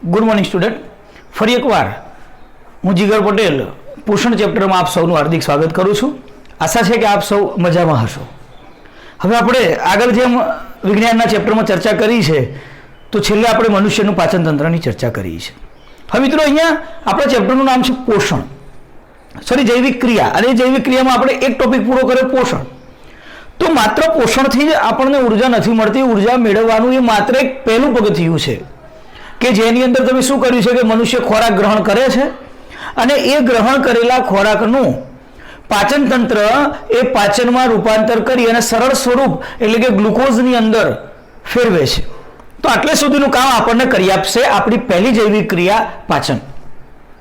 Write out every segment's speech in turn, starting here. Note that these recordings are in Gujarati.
Good morning student. फरी एक वार हूँ जीगर पटेल पोषण चेप्टर में आप सौનું हार्दिक स्वागत करूँ छूँ। आशा है कि आप सौ मजा में हशो। હવે આપણે આગળ જેમ વિજ્ઞાનના ચેપ્ટરમાં ચર્ચા કરી છે તો છેલ્લે આપણે મનુષ્યનું પાચન તંત્રની ચર્ચા કરી છે। હવે મિત્રો અહીંયા આપણા ચેપ્ટરનું નામ છે પોષણ, સોરી જૈવિક ક્રિયા, અને જૈવિક ક્રિયામાં આપણે એક ટોપિક પૂરો કર્યો પોષણ। તો માત્ર પોષણથી જ આપણને ઉર્જા નથી મળતી, ઉર્જા મેળવવાનું એ માત્ર એક પહેલું પગથિયું છે કે જેની અંદર તમે શું કર્યું છે કે મનુષ્ય ખોરાક ગ્રહણ કરે છે અને એ ગ્રહણ કરેલા ખોરાકનું પાચન તંત્ર એ પાચનમાં રૂપાંતર કરી અને સરળ સ્વરૂપ એટલે કે ગ્લુકોઝની અંદર ફેરવે છે। તો આટલે સુધીનું કામ આપણને કરી આપશે આપણી પહેલી જૈવિક ક્રિયા પાચન।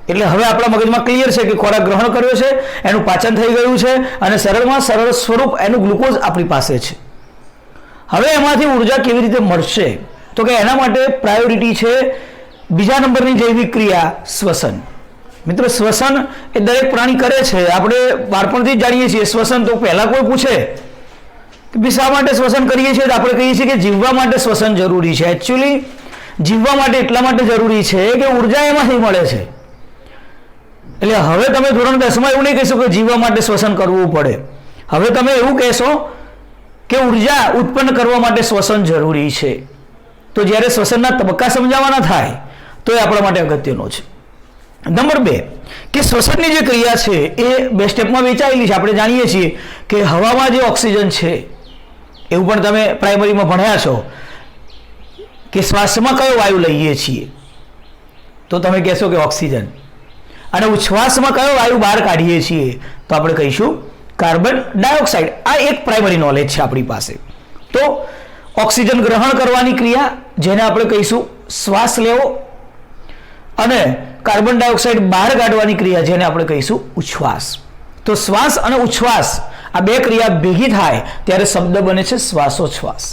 એટલે હવે આપણા મગજમાં ક્લિયર છે કે ખોરાક ગ્રહણ કર્યો છે, એનું પાચન થઈ ગયું છે અને સરળમાં સરળ સ્વરૂપ એનું ગ્લુકોઝ આપણી પાસે છે। હવે એમાંથી ઉર્જા કેવી રીતે મળશે તો કે એના માટે પ્રાયોરિટી છે બીજા નંબરની જૈવિક ક્રિયા શ્વસન। મિત્રો શ્વસન એ દરેક પ્રાણી કરે છે, આપણે બાળપણથી જ જાણીએ છીએ। શ્વસન તો પહેલા કોઈ પૂછે કે ભાઈ શા માટે શ્વસન કરીએ છીએ તો આપણે કહીએ છીએ કે જીવવા માટે શ્વસન જરૂરી છે। એકચ્યુઅલી જીવવા માટે એટલા માટે જરૂરી છે કે ઉર્જા એમાંથી મળે છે। એટલે હવે તમે ધોરણ 10માં એવું નહીં કહેશો કે જીવવા માટે શ્વસન કરવું પડે, હવે તમે એવું કહેશો કે ઉર્જા ઉત્પન્ન કરવા માટે શ્વસન જરૂરી છે। તો જ્યારે શ્વસનના તબક્કા સમજાવવાના થાય તો એ આપણા માટે અગત્યનો છે। નંબર 2 કે શ્વસનની જે ક્રિયા છે એ બે સ્ટેપમાં વહેંચાયેલી છે। આપણે જાણીએ છીએ કે હવામાં જે ઓક્સિજન છે એવું પણ તમે પ્રાઇમરીમાં ભણ્યા છો કે શ્વાસમાં કયો વાયુ લઈએ છીએ તો તમે કહેશો કે ઓક્સિજન, અને ઉચ્છ્વાસમાં કયો વાયુ બહાર કાઢીએ છીએ તો આપણે કહીશું કાર્બન ડાયોક્સાઇડ। આ એક પ્રાઇમરી નોલેજ છે આપણી પાસે। તો ઓક્સિજન ગ્રહણ કરવાની ક્રિયા જેને આપણે કહીશું શ્વાસ લેવો, અને કાર્બન ડાયોક્સાઇડ બહાર કાઢવાની ક્રિયા જેને આપણે કહીશું ઉચ્છ્વાસ। તો શ્વાસ અને ઉચ્છ્વાસ આ બે ક્રિયા ભેગી થાય ત્યારે શબ્દ બને છે શ્વાસોચ્છ્વાસ।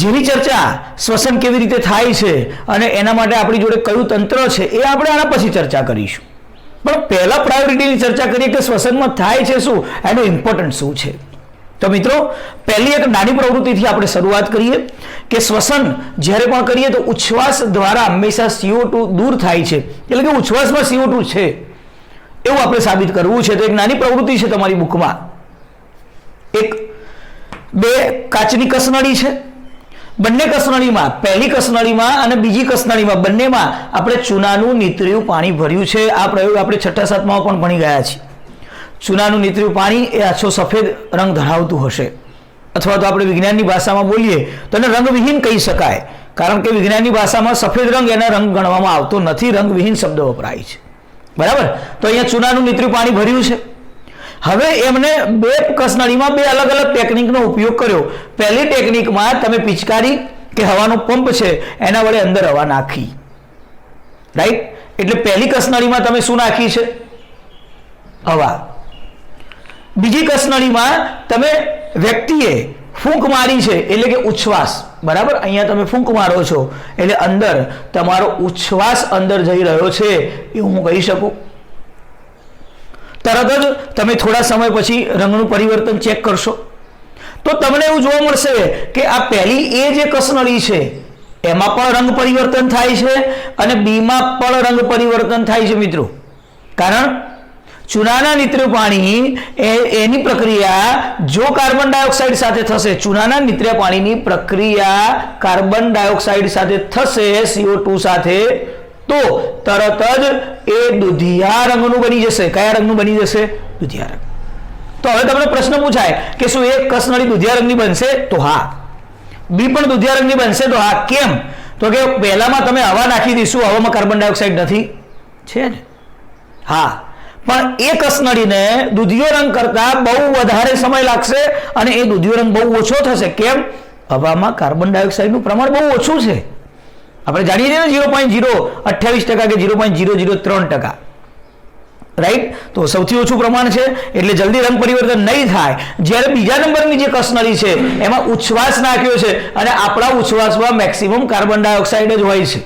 જેની ચર્ચા શ્વસન કેવી રીતે થાય છે અને એના માટે આપણી જોડે કયું તંત્ર છે એ આપણે આના પછી ચર્ચા કરીશું, પણ પહેલા પ્રાયોરિટીની ચર્ચા કરીએ કે શ્વસનમાં થાય છે શું, એનું ઇમ્પોર્ટન્ટ શું છે। તો મિત્રો પહેલી એક નાની પ્રવૃત્તિથી આપણે શરૂઆત કરીએ કે શ્વસન જ્યારે પણ કરીએ તો ઉચ્છ્વાસ દ્વારા હંમેશા CO2 દૂર થાય છે, એટલે કે ઉચ્છ્વાસમાં CO2 છે એવું આપણે સાબિત કરવું છે। તો એક નાની પ્રવૃત્તિ છે તમારી બુકમાં, એક બે કાચની કસનળી છે, બંને કસનળીમાં પહેલી કસનળીમાં અને બીજી કસનળીમાં બંનેમાં આપણે ચૂનાનું નીતર્યું પાણી ભર્યું છે। આ પ્રયોગ આપણે 6ઠા 7માં પણ ભણી ગયા છીએ। ચૂનાનું નીતર્યું પાણી એ આછો સફેદ રંગ ધરાવતું હશે, અથવા તો આપણે વિજ્ઞાનની ભાષામાં બોલીએ તો એને રંગવિહીન કહી શકાય, કારણ કે વિજ્ઞાનની ભાષામાં સફેદ રંગ એના રંગ ગણવામાં આવતો નથી, રંગવિહીન શબ્દ વપરાય છે, બરાબર। તો અહીંયા ચૂનાનું નીતર્યું પાણી ભર્યું છે। હવે એમને બે કસનળીમાં બે અલગ અલગ ટેકનિકનો ઉપયોગ કર્યો। પહેલી ટેકનિકમાં તમે પિચકારી કે હવાનો પંપ છે એના વડે અંદર હવા નાખી, રાઈટ। એટલે પહેલી કસનળીમાં તમે શું નાખી છે, હવા। બીજી કસનળીમાં તમે વ્યક્તિએ ફૂંક મારી છે એટલે કે ઉચ્છ્વાસ, બરાબર। અહીંયા તમે ફૂંક મારો છો એટલે અંદર તમારો ઉચ્છ્વાસ અંદર જઈ રહ્યો છે એવું હું કહી શકું। તરત જ તમે થોડા સમય પછી રંગનું પરિવર્તન ચેક કરશો તો તમને એવું જોવા મળશે કે આ પહેલી એ જે કસનળી છે એમાં પણ રંગ પરિવર્તન થાય છે અને બીમાં પણ રંગ પરિવર્તન થાય છે મિત્રો, કારણ ચૂનાના નીતર્યું પાણી એની પ્રક્રિયા જો કાર્બન ડાયોક્સાઇડ સાથે થશે, ચૂનાના નીતર્યા પાણીની પ્રક્રિયા કાર્બન ડાયોક્સાઇડ સાથે થશે CO2 સાથે, તો તરત જ એ દુધિયા રંગનું બની જશે। કયા રંગનું બની જશે, દુધિયા રંગ। તો હવે તમને પ્રશ્ન પૂછાય કે શું એક કસનળી દુધિયા રંગની બનશે તો હા, બી પણ દુધિયા રંગની બનશે તો હા। કેમ તો કે પહેલામાં તમે હવા નાખી દઈશું, હવામાં કાર્બન ડાયોક્સાઇડ નથી, છે ને, હા, પણ એ કસનળીને દુધિયો રંગ કરતા બહુ વધારે સમય લાગશે અને એ દુધિયો રંગ બહુ ઓછો થશે। કેમ, હવામાં કાર્બન ડાયોક્સાઇડનું પ્રમાણ બહુ ઓછું છે। આપણે જાણીએ છીએ ને 0.028% કે 0.003%, રાઈટ। તો સૌથી ઓછું પ્રમાણ છે એટલે જલ્દી રંગ પરિવર્તન નહીં થાય। જ્યારે બીજા નંબરની જે કસનળી છે એમાં ઉચ્છ્વાસ નાખ્યો છે અને આપણા ઉચ્છ્વાસમાં મેક્સિમમ કાર્બન ડાયોક્સાઇડ જ હોય છે,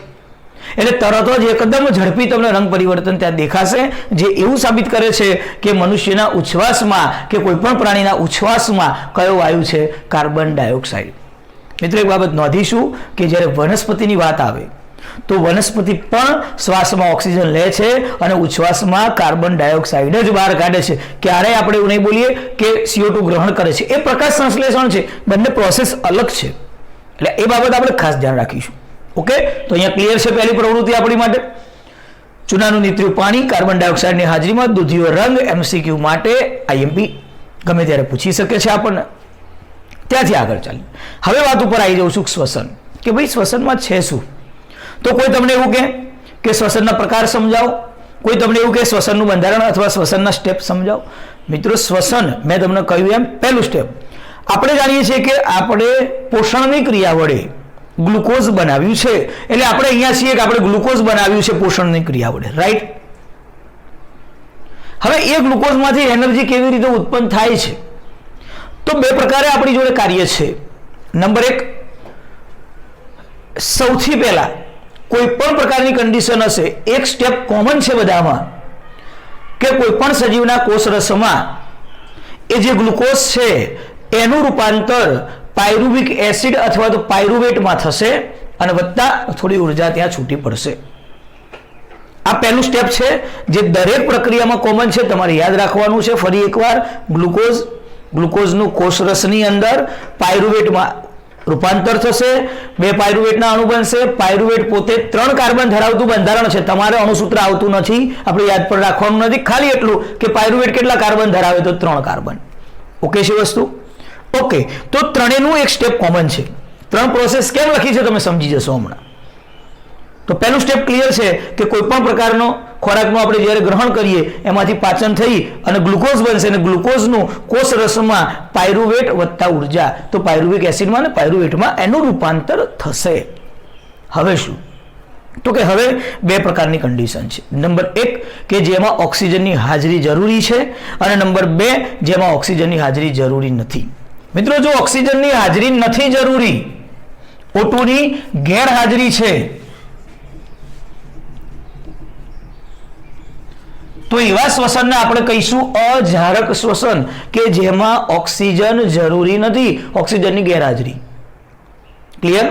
એટલે તરત જ એકદમ ઝડપી તમને રંગ પરિવર્તન ત્યાં દેખાશે, જે એવું સાબિત કરે છે કે મનુષ્યના ઉચ્છ્વાસમાં કે કોઈ પણ પ્રાણીના ઉચ્છ્વાસમાં કયો વાયુ છે, કાર્બન ડાયોક્સાઇડ। મિત્રો એક બાબત નોંધીશું કે જ્યારે વનસ્પતિની વાત આવે તો વનસ્પતિ પણ શ્વાસમાં ઓક્સિજન લે છે અને ઉચ્છ્વાસમાં કાર્બન ડાયોક્સાઇડ જ બહાર કાઢે છે. ક્યારેય આપણે એવું નહીં બોલીએ કે CO2 ગ્રહણ કરે છે. એ પ્રકાશ સંશ્લેષણ છે, બંને પ્રોસેસ અલગ છે. એટલે એ બાબત આપણે ખાસ ધ્યાન રાખીશું. ઓકે, તો અહીંયા ક્લિયર છે પહેલી પ્રવૃત્તિ આપણી માટે. ચૂનાનું નીતર્યું પાણી કાર્બન ડાયોક્સાઇડની હાજરીમાં દૂધિયો રંગ MCQ માટે IMP ગમે ત્યારે પૂછી શકે છે આપણને. ત્યાંથી આગળ ચાલીએ. હવે વાત ઉપર આવી જાઉં છું શ્વસન, કે ભાઈ શ્વસનમાં છે શું. તો કોઈ તમને એવું કે શ્વસનના પ્રકાર સમજાવો, કોઈ તમને એવું કે શ્વસનનું બંધારણ અથવા શ્વસનના સ્ટેપ સમજાવો. મિત્રો, શ્વસન મેં તમને કહ્યું એમ પહેલું સ્ટેપ આપણે જાણીએ છીએ કે આપણે પોષણની ક્રિયા વડે ગ્લુકોઝ બનાવ્યું છે. એટલે આપણે અહીંયા છીએ કે આપણે ગ્લુકોઝ બનાવ્યું છે પોષણની ક્રિયા વડે, રાઈટ. હવે એ ગ્લુકોઝમાંથી એનર્જી કેવી રીતે ઉત્પન્ન થાય છે? તો બે પ્રકારે આપણી જોડે કાર્ય છે. નંબર 1, સૌથી પહેલા કોઈ પણ પ્રકારની કન્ડિશન હશે, એક સ્ટેપ કોમન છે બધામાં, કે કોઈ પણ સજીવના કોષરસમાં એ જે ગ્લુકોઝ છે એનું રૂપાંતર પાયરુવિક એસિડ અથવા તો પાયરુવેટમાં થશે અને વત્તા થોડી ઉર્જા ત્યાં છૂટી પડશે. આ પહેલું સ્ટેપ છે જે દરેક પ્રક્રિયામાં કોમન છે. તમારે યાદ રાખવાનું છે ફરી એકવાર, ગ્લુકોઝનું કોષરસની અંદર પાયરુવેટમાં રૂપાંતર થશે, 2 પાયરુવેટના અણુ બનશે. પાયરુવેટ પોતે 3 કાર્બન ધરાવતું બંધારણ છે. તમારે અણુસૂત્ર આવતું નથી, આપણે યાદ પણ રાખવાનું નથી, ખાલી એટલું કે પાયરુવેટ કેટલા કાર્બન ધરાવે, તો 3 કાર્બન. ઓકે છે વસ્તુ? ઓકે, તો ત્રણેયનું એક સ્ટેપ કોમન છે. 3 પ્રોસેસ કેમ લખી છે તમે સમજી જશો હમણાં. તો પહેલું સ્ટેપ ક્લિયર છે કે કોઈ પણ પ્રકારનો ખોરાકનું આપણે જ્યારે ગ્રહણ કરીએ એમાંથી પાચન થઈ અને ગ્લુકોઝ બનશે અને ગ્લુકોઝનું કોષરસમાં પાયરુવેટ વત્તા ઉર્જા, તો પાયરુવિક એસિડમાં અને પાયરુવેટમાં એનું રૂપાંતર થશે. હવે શું? તો કે હવે 2 પ્રકારની કન્ડિશન છે. નંબર 1 કે જેમાં ઓક્સિજનની હાજરી જરૂરી છે અને નંબર 2 જેમાં ઓક્સિજનની હાજરી જરૂરી નથી. મિત્રો, જો ઓક્સિજનની હાજરી નથી જરૂરી, O2 ની ગેરહાજરી છે, તો એવા શ્વસનને આપણે કહીશું અજારક શ્વસન, કે જેમાં ઓક્સિજન જરૂરી નથી, ઓક્સિજનની ગેરહાજરી. ક્લિયર?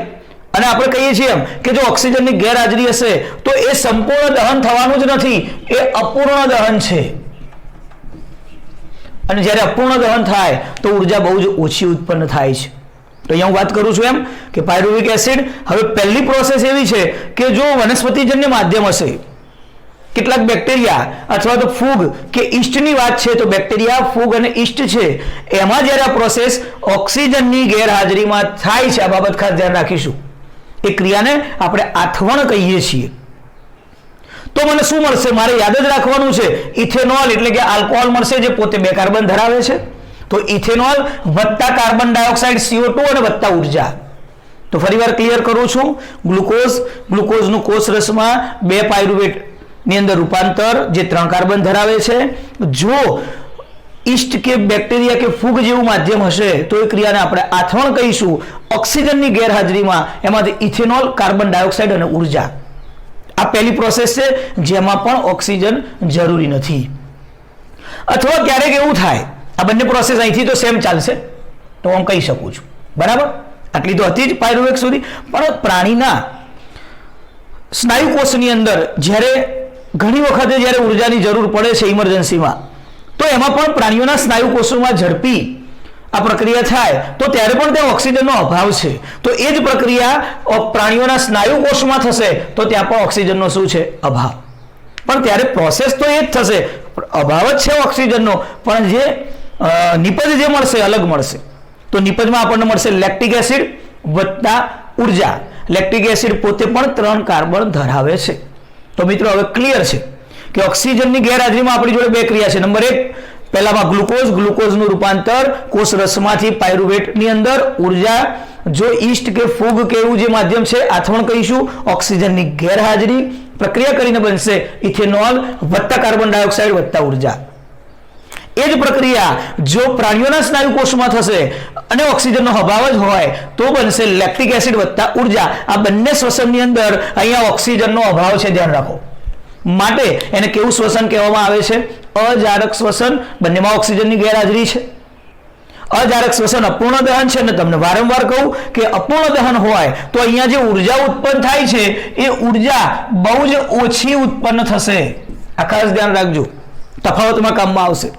અને આપણે કહીએ છીએ એમ કે જો ઓક્સિજનની ગેરહાજરી હશે તો એ સંપૂર્ણ દહન થવાનું જ નથી, એ અપૂર્ણ દહન છે. અને જ્યારે અપૂર્ણ દહન થાય તો ઉર્જા બહુ જ ઓછી ઉત્પન્ન થાય છે. તો અહીંયા હું વાત કરું છું એમ કે પાયરુવિક એસિડ, હવે પહેલી પ્રોસેસ એવી છે કે જો વનસ્પતિજન્ય માધ્યમ હશે, કેટલાક બેક્ટેરિયા અથવા તો ફૂગ કે ઈસ્ટની વાત છે, તો બેક્ટેરિયા, ફૂગ અને ઈસ્ટ છે, એમાં જ્યારે આ પ્રોસેસ ઓક્સિજનની ગેરહાજરીમાં થાય છે, આ બાબત ખાસ ધ્યાન રાખીશું. એ ક્રિયાને આપણે આથવણ કહીએ છીએ. તો મને શું મળશે? મારે યાદ જ રાખવાનું છે, ઇથેનોલ એટલે કે આલ્કોહોલ મળશે, જે પોતે 2 કાર્બન ધરાવે છે. તો ઇથેનોલ વત્તા કાર્બન ડાયોક્સાઇડ CO2 અને વત્તા ઉર્જા. તો ફરીવાર ક્લિયર કરું છું, ગ્લુકોઝનું કોષરસમાં 2 પાયરુવેટ ની અંદર રૂપાંતર જે 3 કાર્બન ધરાવે છે. જો ઈસ્ટ કે બેક્ટેરિયા કે ફૂગ જેવું માધ્યમ હશે તો એ ક્રિયાને આપણે આથવણ કહીશું. ઓક્સિજનની ગેરહાજરીમાં એમાંથી ઇથેનોલ, કાર્બન ડાયોક્સાઇડ અને ઉર્જા. આ પહેલી પ્રોસેસ છે જેમાં પણ ઓક્સિજન જરૂરી નથી. અથવા ક્યારેક એવું થાય, આ બંને પ્રોસેસ અહીંથી તો સેમ ચાલશે, તો હું કહી શકું છું, બરાબર. આટલી તો હતી જ પાયરુવેટ સુધી. પણ પ્રાણીના સ્નાયુ કોષની અંદર જ્યારે ઘણી વખતે જ્યારે ઉર્જાની જરૂર પડે છે ઇમરજન્સીમાં, તો એમાં પણ પ્રાણીઓના સ્નાયુ કોષોમાં ઝડપી આ પ્રક્રિયા થાય તો ત્યારે પણ ત્યાં ઓક્સિજનનો અભાવ છે. તો એ જ પ્રક્રિયા પ્રાણીઓના સ્નાયુ કોષમાં થશે તો ત્યાં પણ ઓક્સિજનનો શું છે? અભાવ. પણ ત્યારે પ્રોસેસ તો એ જ થશે, અભાવ જ છે ઓક્સિજનનો, પણ જે નિપજ જે મળશે અલગ મળશે. તો નિપજમાં આપણને મળશે લેક્ટિક એસિડ વત્તા ઉર્જા. લેક્ટિક એસિડ પોતે પણ 3 કાર્બન ધરાવે છે. તો મિત્રો હવે ક્લિયર છે કે ઓક્સિજનની ગેરહાજરીમાં આપણી જોડે 2 ક્રિયા છે. નંબર 1, પહેલામાં ગ્લુકોઝનું રૂપાંતર કોષરસમાંથી પાયરુવેટની અંદર, ઉર્જા જો ઈસ્ટ કે ફૂગ કે એવું જે માધ્યમ છે આથવણ કહીશું. ઓક્સિજનની ગેરહાજરી, પ્રક્રિયા કરીને બનશે ઇથેનોલ વત્તા કાર્બન ડાયોક્સાઇડ વત્તા ઉર્જા. એ જ પ્રક્રિયા જો પ્રાણીઓના સ્નાયુ કોષમાં થશે અને ઓક્સિજનનો અભાવ જ હોય તો બનશે લેક્ટિક એસિડ વત્તા ઉર્જા. આ બંને શ્વસનની અંદર અહીંયા ઓક્સિજનનો અભાવ છે, ધ્યાન રાખો. માટે એને કેવું શ્વસન કહેવામાં આવે છે? અજારક શ્વસન. બંનેમાં ઓક્સિજનની ગેરહાજરી છે. અજારક શ્વસન અપૂર્ણ દહન છે ને તમને વારંવાર કહું કે અપૂર્ણ દહન હોય તો અહીંયા જે ઉર્જા ઉત્પન્ન થાય છે એ ઉર્જા બહુ જ ઓછી ઉત્પન્ન થશે. આ ખાસ ધ્યાન રાખજો, તફાવતમાં કામમાં આવશે.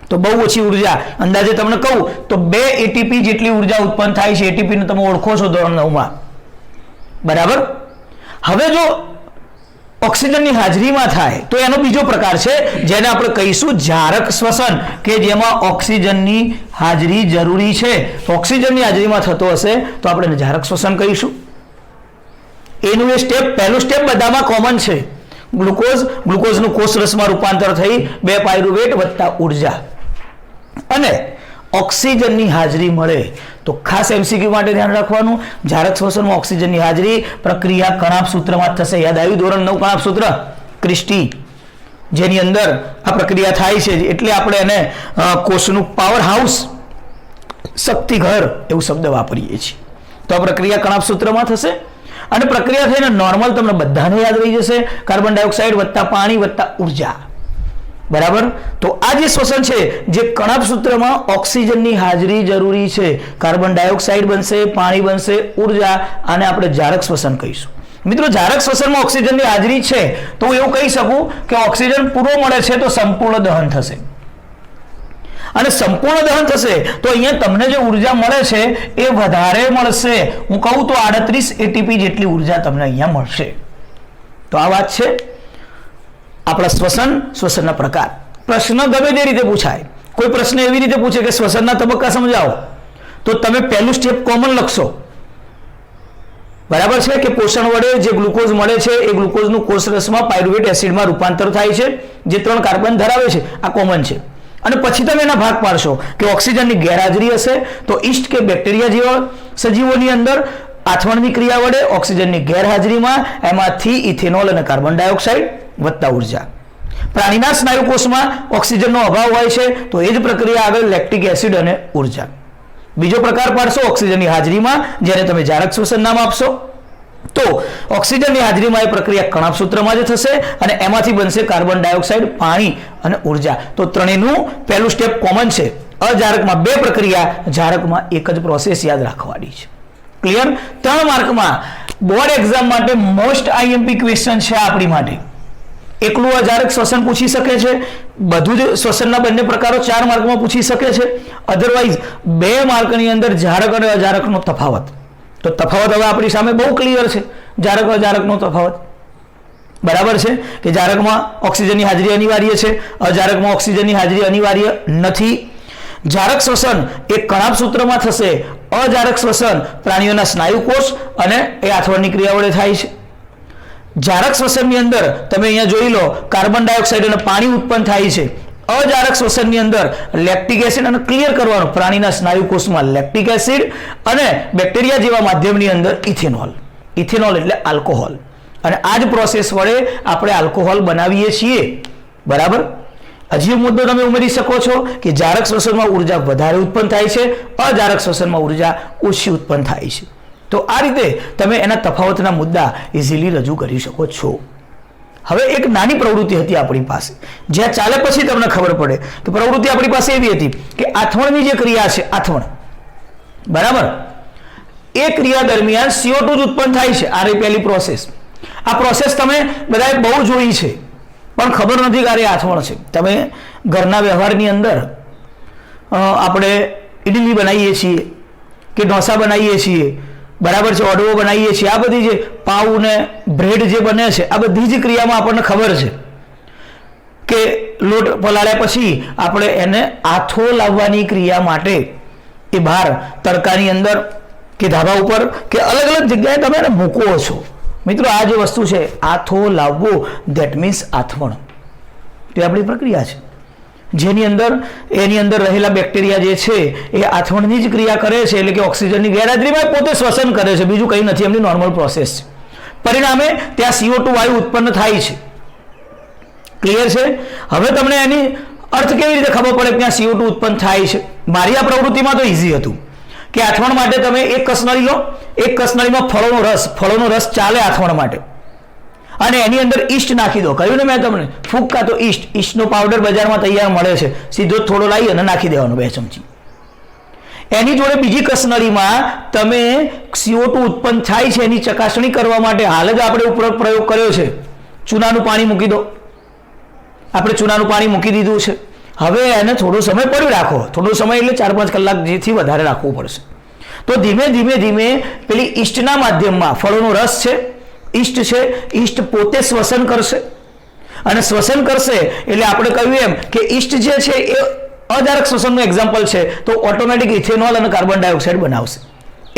તો બહુ ઓછી ઉર્જા, અંદાજે તમને કહું તો 2 ATP જેટલી ઉર્જા ઉત્પન્ન થાય છે. ATP ને તમે ઓળખો છો ધોરણ 9માં, બરાબર. હવે જો ઓક્સિજનની હાજરીમાં થાય તો એનો બીજો પ્રકાર છે જેને આપણે કહીશું જારક શ્વસન, કે જેમાં ઓક્સિજનની હાજરી જરૂરી છે. તો ઓક્સિજનની હાજરીમાં થતો હશે તો આપણે એને જારક શ્વસન કહીશું. એનું એ સ્ટેપ, પહેલું સ્ટેપ બધામાં કોમન છે. ગ્લુકોઝનું કોષરસમાં રૂપાંતર થઈ 2 પાયરુવેટ વત્તા ઉર્જા અને ઓક્સિજનની હાજરી મળે. તો ખાસ MCQ માટે ધ્યાન રાખવાનું, જારક શ્વસનમાં ઓક્સિજનની હાજરી પ્રક્રિયા કણાભ સૂત્રમાં થશે. યાદ આવ્યું ધોરણ 9 કણાભ સૂત્ર ક્રિસ્ટી, જેની અંદર આ પ્રક્રિયા થાય છે. એટલે આપણે એને કોષનું પાવર હાઉસ, શક્તિઘર એવું શબ્દ વાપરીએ છીએ. તો આ પ્રક્રિયા કણાભ સૂત્રમાં થશે અને પ્રક્રિયા થઈને નોર્મલ તમને બધાને યાદ રહી જશે, કાર્બન ડાયોક્સાઇડ વત્તા પાણી વત્તા ઉર્જા, બરાબર. તો આ જે શ્વસન છે જે કણાભ સૂત્રમાં ઓક્સિજનની હાજરી જરૂરી છે, કાર્બન ડાયોક્સાઇડ બનશે, પાણી બનશે, ઉર્જા, આને આપણે જારક શ્વસન કહીશું. મિત્રો જારક શ્વસનમાં ઓક્સિજનની હાજરી છે તો હું એવું કહી શકું કે ઓક્સિજન પૂરો મળે છે તો સંપૂર્ણ દહન થશે. અને સંપૂર્ણ દહન થશે તો અહીંયા તમને જે ઉર્જા મળે છે એ વધારે મળશે. હું કહું તો 38 ATP જેટલી ઉર્જા તમને અહીંયા મળશે. તો આ વાત છે આપણા શ્વસનના પ્રકાર. પ્રશ્ન ગમે તે રીતે પૂછાય. કોઈ પ્રશ્ન એવી રીતે પૂછે કે શ્વસનના તબક્કા સમજાવો તો તમે પહેલું સ્ટેપ કોમન લખશો, બરાબર છે. કે પોષણ વડે જે ગ્લુકોઝ મળે છે એ ગ્લુકોઝનું કોષરસમાં પાયરુવેટ એસિડમાં રૂપાંતર થાય છે જે 3 કાર્બન ધરાવે છે. આ કોમન છે. અને પછી તમે એના ભાગ પાડશો કે ઓક્સિજનની ગેરહાજરી હશે તો ઈસ્ટ કે બેક્ટેરિયા જેવા સજીવોની અંદર આથવણની ક્રિયા વડે ઓક્સિજનની ગેરહાજરીમાં એમાંથી ઇથેનોલ અને કાર્બન ડાયોક્સાઇડ વત્તા ઉર્જા. પ્રાણીના સ્નાયુકોષમાં ઓક્સિજનનો અભાવ હોય છે તો એ જ પ્રક્રિયા આગળ લેક્ટિક એસિડ અને ઉર્જા. બીજો પ્રકાર પાડશો ઓક્સિજનની હાજરીમાં, જેને તમે જારક શ્વસન નામ આપશો. તો ઓક્સિજનની હાજરીમાં એ પ્રક્રિયા કણાભ સૂત્રમાં જ થશે અને એમાંથી બનશે કાર્બન ડાયોક્સાઇડ, પાણી અને ઉર્જા. તો ત્રણેયનું પહેલું સ્ટેપ કોમન છે. અજારકમાં 2 પ્રક્રિયા, જારકમાં એક જ પ્રોસેસ યાદ રાખવાની છે. ક્લિયર? 3 માર્કમાં બોર્ડ એક્ઝામ માટે મોસ્ટ IMP ક્વેશ્ચન છે આપણી માટે. એકલું અજારક શ્વસન પૂછી શકે છે, બધું જ શ્વસનના બંને પ્રકારો 4 માર્કમાં પૂછી શકે છે. અધરવાઇઝ 2 માર્કની અંદર જારક અને અજારકનો તફાવત. તો તફાવત હવે આપણી સામે બહુ ક્લિયર છે. જારક અજારકનો તફાવત, બરાબર છે. કે જારકમાં ઓક્સિજનની હાજરી અનિવાર્ય છે, અજારકમાં ઓક્સિજનની હાજરી અનિવાર્ય નથી. જારક શ્વસન એ કણાભ સૂત્રમાં થશે, અજારક શ્વસન પ્રાણીઓના સ્નાયુકોષ અને એ આથવણની ક્રિયા વડે થાય છે. જારક શ્વસનની અંદર તમે અહીંયા જોઈ લો કાર્બન ડાયોક્સાઇડ અને પાણી ઉત્પન્ન થાય છે. અજારક શ્વસનની અંદર લેક્ટિક એસિડ, અને ક્લિયર કરવાનું પ્રાણીના સ્નાયુકોષમાં લેક્ટિક એસિડ અને બેક્ટેરિયા જેવા માધ્યમની અંદર ઇથેનોલ. ઇથેનોલ એટલે આલ્કોહોલ. અને આ જ પ્રોસેસ વડે આપણે આલ્કોહોલ બનાવીએ છીએ, બરાબર. હજી મુદ્દો તમે ઉમેરી શકો છો કે જારક શ્વસનમાં ઉર્જા વધારે ઉત્પન્ન થાય છે, અજારક શ્વસનમાં ઉર્જા ઓછી ઉત્પન્ન થાય છે. તો આ રીતે તમે એના તફાવતના મુદ્દા ઇઝીલી રજૂ કરી શકો છો. હવે એક નાની પ્રવૃત્તિ હતી આપણી પાસે, જ્યાં ચાલે પછી તમને ખબર પડે કે પ્રવૃત્તિ આપણી પાસે એવી હતી કે આથવણની જે ક્રિયા છે, આથવણ, બરાબર, એ ક્રિયા દરમિયાન CO2 જ ઉત્પન્ન થાય છે. આ રહી પહેલી પ્રોસેસ. આ પ્રોસેસ તમે બધાએ બહુ જોઈ છે પણ ખબર નથી કે આ આથવણ છે. તમે ઘરના વ્યવહારની અંદર આપણે ઇડલી બનાવીએ છીએ કે ઢોસા બનાવીએ છીએ, બરાબર છે, ઓડવો બનાવીએ છીએ, આ બધી જે પાઉં ને બ્રેડ જે બને છે આ બધી જ ક્રિયામાં આપણને ખબર છે કે લોટ પલાળ્યા પછી આપણે એને આથો લાવવાની ક્રિયા માટે એ બહાર તડકાની અંદર કે ધાબા ઉપર કે અલગ અલગ જગ્યાએ તમે એને મૂકો છો. મિત્રો આ જે વસ્તુ છે આથો લાવવો, ધેટ મીન્સ આથવણ. તો એ આપણી પ્રક્રિયા છે જેની અંદર એની અંદર રહેલા બેક્ટેરિયા જે છે એ આથવણની જ ક્રિયા કરે છે, એટલે કે ઓક્સિજનની ગેરહાજરીમાં પોતે શ્વસન કરે છે, બીજું કંઈ નથી. એમની નોર્મલ પ્રોસેસ છે. પરિણામે ત્યાં CO2 વાયુ ઉત્પન્ન થાય છે. ક્લિયર છે? હવે તમને એની અર્થ કેવી રીતે ખબર પડે કે ત્યાં CO2 ઉત્પન્ન થાય છે? મારી આ પ્રવૃત્તિમાં તો ઇઝી હતું કે આથવણ માટે તમે એક કસનળી લો, એક કસનળીમાં ફળોનો રસ ચાલે આથવણ માટે, અને એની અંદર ઈસ્ટ નાખી દો. કહ્યું ને મેં તમને, ફૂંકા તો ઈસ્ટનો પાવડર બજારમાં તૈયાર મળે છે, સીધો થોડો લાવી અને નાખી દેવાનો 2 ચમચી. એની જોડે બીજી કસનળીમાં તમે CO2 ઉત્પન્ન થાય છે એની ચકાસણી કરવા માટે હાલ જ આપણે ઉપરોક્ત પ્રયોગ કર્યો છે. ચૂનાનું પાણી મૂકી દો. આપણે ચૂનાનું પાણી મૂકી દીધું છે. હવે એને થોડો સમય પડ્યું રાખો. થોડો સમય એટલે 4-5 કલાક જેથી વધારે રાખવું પડશે. તો ધીમે ધીમે ધીમે પેલી ઈસ્ટના માધ્યમમાં ફળોનો રસ છે, ઈસ્ટ છે, ઈસ્ટ પોતે શ્વસન કરશે અને શ્વસન કરશે એટલે આપણે કહ્યું એમ કે ઈસ્ટ જે છે એ અધારક શ્વસનનું એક્ઝામ્પલ છે. તો ઓટોમેટિક ઇથેનોલ અને કાર્બન ડાયોક્સાઇડ બનાવશે.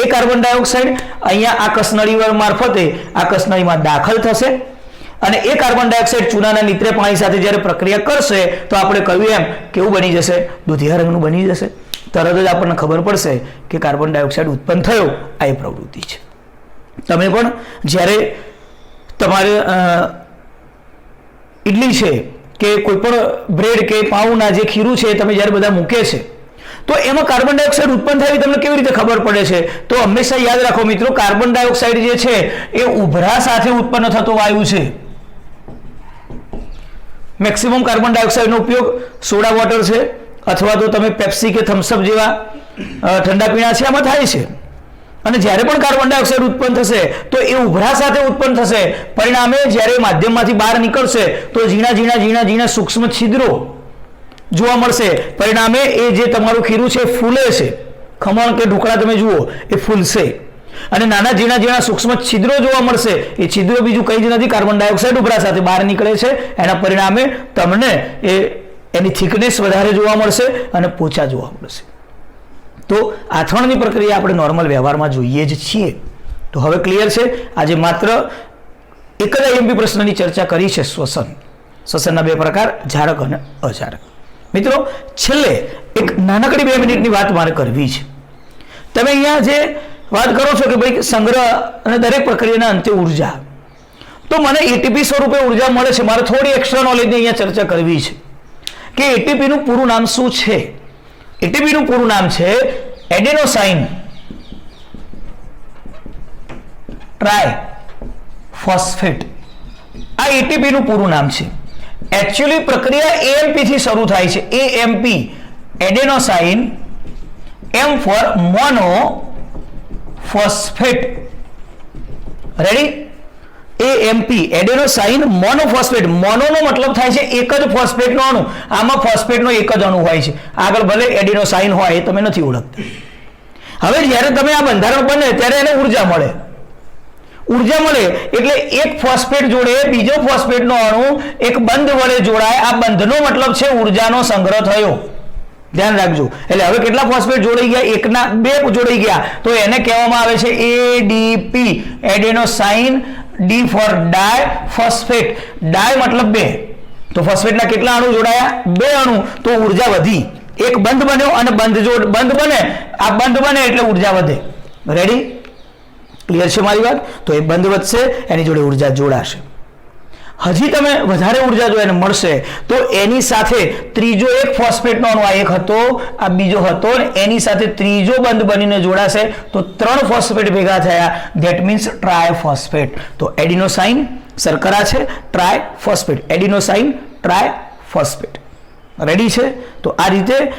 એ કાર્બન ડાયોક્સાઇડ અહીંયા આ કસનળી મારફતે આ કસનળીમાં દાખલ થશે અને એ કાર્બન ડાયોક્સાઇડ ચૂનાના નિત્રે પાણી સાથે જ્યારે પ્રક્રિયા કરશે તો આપણે કહ્યું એમ કેવું બની જશે? દૂધિયા રંગનું બની જશે. તરત જ આપણને ખબર પડશે કે કાર્બન ડાયોક્સાઇડ ઉત્પન્ન થયો. આ એ પ્રવૃત્તિ છે. તમે પણ જ્યારે તમારે ઇડલી છે કે કોઈ પણ બ્રેડ કે પાઉંના જે ખીરું છે તમે જ્યારે બધા મૂકે છે તો એમાં કાર્બન ડાયોક્સાઇડ ઉત્પન્ન થાય તમને કેવી રીતે ખબર પડે છે? તો હંમેશા યાદ રાખો મિત્રો, કાર્બન ડાયોક્સાઇડ જે છે એ ઉભરા સાથે ઉત્પન્ન થતો વાયુ છે. મેક્સિમમ કાર્બન ડાયોક્સાઇડનો ઉપયોગ સોડા વોટર છે અથવા તો તમે પેપ્સી કે થમ્સઅપ જેવા ઠંડા પીણા છે એમાં થાય છે. અને જ્યારે પણ કાર્બન ડાયોક્સાઇડ ઉત્પન્ન થશે તો એ ઉભરા સાથે ઉત્પન્ન થશે. પરિણામે જ્યારે માધ્યમમાંથી બહાર નીકળશે તો ઝીણા ઝીણા ઝીણા ઝીણા સૂક્ષ્મ છિદ્રો જોવા મળશે. પરિણામે એ જે તમારું ખીરું છે ફૂલે છે. ખમણ કે ઢોકળા તમે જુઓ એ ફૂલશે અને નાના ઝીણા ઝીણા સૂક્ષ્મ છિદ્રો જોવા મળશે. એ છિદ્રો બીજું કંઈ જ નથી, કાર્બન ડાયોક્સાઇડ ઉભરા સાથે બહાર નીકળે છે. એના પરિણામે તમને એની થિકનેસ વધારે જોવા મળશે અને પોચા જોવા મળશે. તો આથવણની પ્રક્રિયા આપણે નોર્મલ વ્યવહારમાં જોઈએ જ છીએ. તો હવે ક્લિયર છે. આજે માત્ર એક જ IMP પ્રશ્નની ચર્ચા કરી છે, શ્વસન. શ્વસનના બે પ્રકાર, જારક અને અજારક. મિત્રો છેલ્લે એક નાનકડી 2 મિનિટની વાત મારે કરવી છે. તમે અહીંયા જે વાત કરો છો કે ભાઈ સંગ્રહ અને દરેક પ્રક્રિયાના અંતે ઉર્જા, તો મને ATP સ્વરૂપે ઉર્જા મળે છે. મારે થોડી એક્સ્ટ્રા નોલેજની અહીંયા ચર્ચા કરવી છે કે ATPનું પૂરું નામ શું છે? ATPનું પૂરું નામ છે એડેનોસાઇન ટ્રાયફોસ્ફેટ. આ ATPનું પૂરું નામ છે. એકચ્યુઅલી પ્રક્રિયા AMP થી શરૂ થાય છે. AMP, adenosine, M four monophosphate. Ready? AMP, adenosine monophosphate. મોનોનો મતલબ થાય છે એક જ ફોસ્ફેટનો અણુ. આમાં ફોસ્ફેટનો એક જ અણુ હોય છે. આગળ ભલે એડેનોસાઇન હોય એ તમે નથી ઓળખતા. હવે જ્યારે તમે આ બંધારણ બને ત્યારે એને ઉર્જા મળે. ઉર્જા મળે એટલે એક ફોસ્ફેટ જોડે બીજો ફોસ્ફેટનો અણુ એક બંધ વડે જોડાય. આ બંધનો મતલબ છે ઉર્જાનો સંગ્રહ થયો. ધ્યાન રાખજો. એટલે હવે કેટલા ફોસ્ફેટ જોડાઈ ગયા? એકના 2 જોડાઈ ગયા. તો એને કહેવામાં આવે છે ADP, એડેનોસાઇન, D ફોર ડાયફોસ્ફેટ. ડાય મતલબ 2. તો ફોસ્ફેટના કેટલા અણુ જોડાયા? 2 અણુ. તો ઉર્જા વધી. એક બંધ બન્યો અને બંધ બને, આ બંધ બને એટલે ઉર્જા વધે. રેડી? ક્લિયર છે મારી વાત? તો એ બંધ વધશે, એની જોડે ઉર્જા જોડાશે. હજી તમે વધારે ઉર્જા જો એને મળશે તો એની સાથે ત્રીજો એક ફોસ્ફેટનો અણુ, આ એક હતો, આ બીજો હતો, એની સાથે ત્રીજો બંધ બનીને જોડાશે તો 3 ફોસ્ફેટ ભેગા થયા. That means triphosphate. તો એડિનોસાઇન શર્કરા છે, ટ્રાયફોસ્ફેટ, એડિનોસાઇન ટ્રાયફોસ્ફેટ. રેડી છે? તો આ રીતે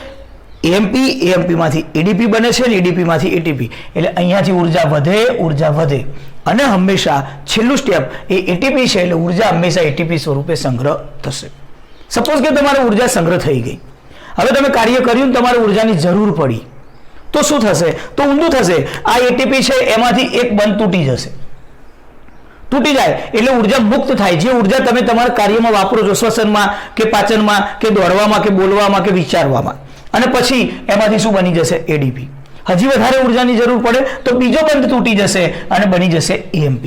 AMP માંથી ADP બને છે અને ADP માંથી ATP. એટલે અહીંયાથી ઉર્જા વધે અને હંમેશા છેલ્લું સ્ટેપ એ ATP છે એટલે ઉર્જા હંમેશા ATP સ્વરૂપે સંગ્રહ થશે. સપોઝ કે તમારે ઉર્જા સંગ્રહ થઈ ગઈ, હવે તમે કાર્ય કર્યું ને તમારે ઉર્જાની જરૂર પડી તો શું થશે? તો ઊંધું થશે. આ ATP છે એમાંથી એક બંધ તૂટી જશે. તૂટી જાય એટલે ઉર્જા મુક્ત થાય. જે ઉર્જા તમે તમારા કાર્યમાં વાપરો છો, શ્વસનમાં કે પાચનમાં કે દોડવામાં કે બોલવામાં કે વિચારવામાં, અને પછી એમાંથી શું બની જશે? ADP. હજી વધારે ઉર્જાની જરૂર પડે તો બીજો બંધ તૂટી જશે અને બની જશે AMP.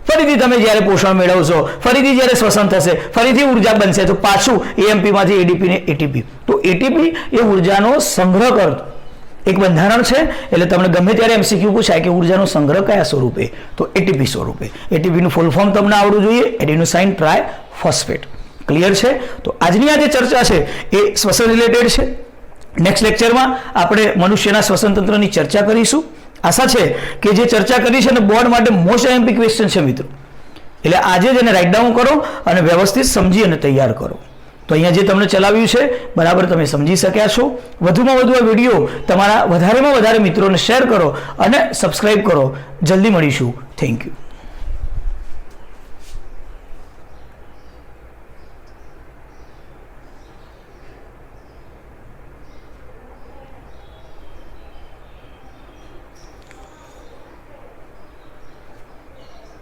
ફરીથી તમે જ્યારે પોષણ મેળવશો, ફરીથી જ્યારે શ્વસન થશે, ફરીથી ઉર્જા બનશે તો પાછું AMP માંથી ADP ને ATP. તો ATP એ ઉર્જાનો સંગ્રહ કરતો એક બંધારણ છે. એટલે તમને ગમે ત્યારે MCQ પૂછાય કે ઉર્જાનો સંગ્રહ કયા સ્વરૂપે? તો ATP સ્વરૂપે. ATP નું ફૂલ ફોર્મ તમને આવડવું જોઈએ, એડિનોસાઇન ટ્રાયફોસ્ફેટ. ક્લિયર છે? તો આજની આ જે ચર્ચા છે એ શ્વસન રિલેટેડ છે. નેક્સ્ટ લેક્ચરમાં આપણે મનુષ્યના શ્વસન તંત્રની ચર્ચા કરીશું. આશા છે કે જે ચર્ચા કરી છે ને બોર્ડ માટે મોસ્ટ IMP ક્વેશ્ચન છે મિત્રો. એટલે આજે જ એને રાઇટ ડાઉન કરો અને વ્યવસ્થિત સમજી અને તૈયાર કરો. તો અહીંયા જે તમને ચલાવ્યું છે બરાબર તમે સમજી શક્યા છો. વધુમાં વધુ આ વિડીયો તમારા વધારેમાં વધારે મિત્રોને શેર કરો અને સબસ્ક્રાઈબ કરો. જલ્દી મળીશું. Thank you.